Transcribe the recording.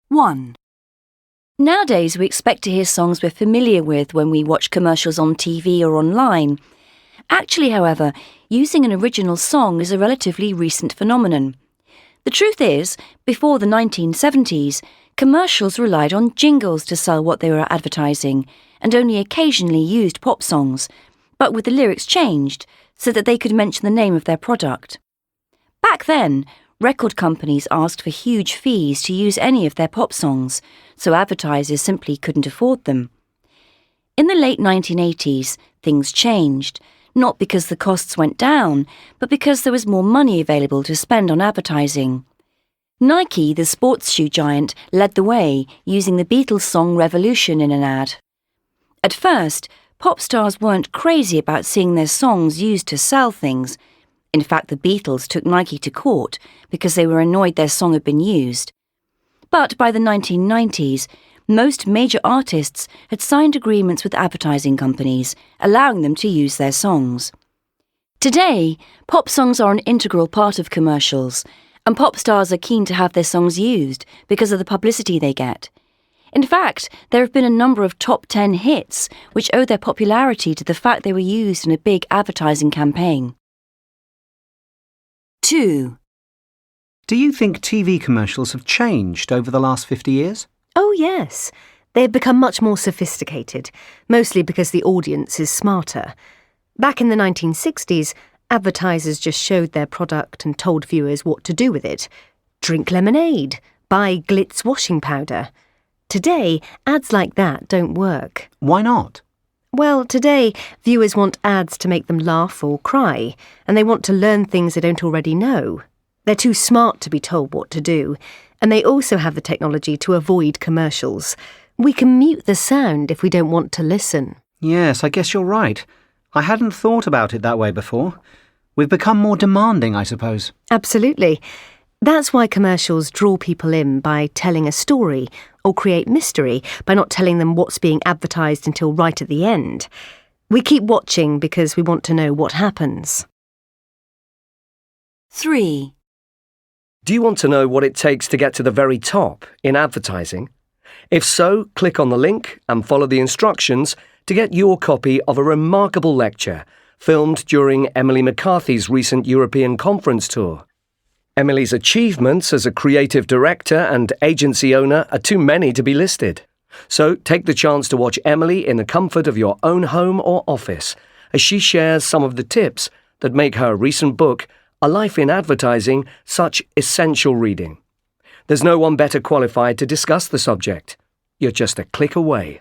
1. Nowadays, we expect to hear songs we're familiar with when we watch commercials on TV or online. Actually, however, using an original song is a relatively recent phenomenon. The truth is, before the 1970s, commercials relied on jingles to sell what they were advertising and only occasionally used pop songs, but with the lyrics changed so that they could mention the name of their product. Back then, record companies asked for huge fees to use any of their pop songs, so advertisers simply couldn't afford them. In the late 1980s, things changed, not because the costs went down, but because there was more money available to spend on advertising. Nike, the sports shoe giant, led the way, using the Beatles song Revolution in an ad. At first, pop stars weren't crazy about seeing their songs used to sell things. In fact, the Beatles took Nike to court because they were annoyed their song had been used. But by the 1990s, most major artists had signed agreements with advertising companies, allowing them to use their songs. Today, pop songs are an integral part of commercials, and pop stars are keen to have their songs used because of the publicity they get. In fact, there have been a number of top 10 hits which owe their popularity to the fact they were used in a big advertising campaign. 2. Do you think TV commercials have changed over the last 50 years? Oh, yes. They've become much more sophisticated, mostly because the audience is smarter. Back in the 1960s, advertisers just showed their product and told viewers what to do with it. Drink lemonade, buy Glitz washing powder. Today, ads like that don't work. Why not? Well, today, viewers want ads to make them laugh or cry, and they want to learn things they don't already know. They're too smart to be told what to do, and they also have the technology to avoid commercials. We can mute the sound if we don't want to listen. Yes, I guess you're right. I hadn't thought about it that way before. We've become more demanding, I suppose. Absolutely. That's why commercials draw people in by telling a story, or create mystery by not telling them what's being advertised until right at the end. We keep watching because we want to know what happens. 3. Do you want to know what it takes to get to the very top in advertising? If so, click on the link and follow the instructions to get your copy of a remarkable lecture filmed during Emily McCarthy's recent European conference tour. Emily's achievements as a creative director and agency owner are too many to be listed. So take the chance to watch Emily in the comfort of your own home or office as she shares some of the tips that make her recent book, A Life in Advertising, such essential reading. There's no one better qualified to discuss the subject. You're just a click away.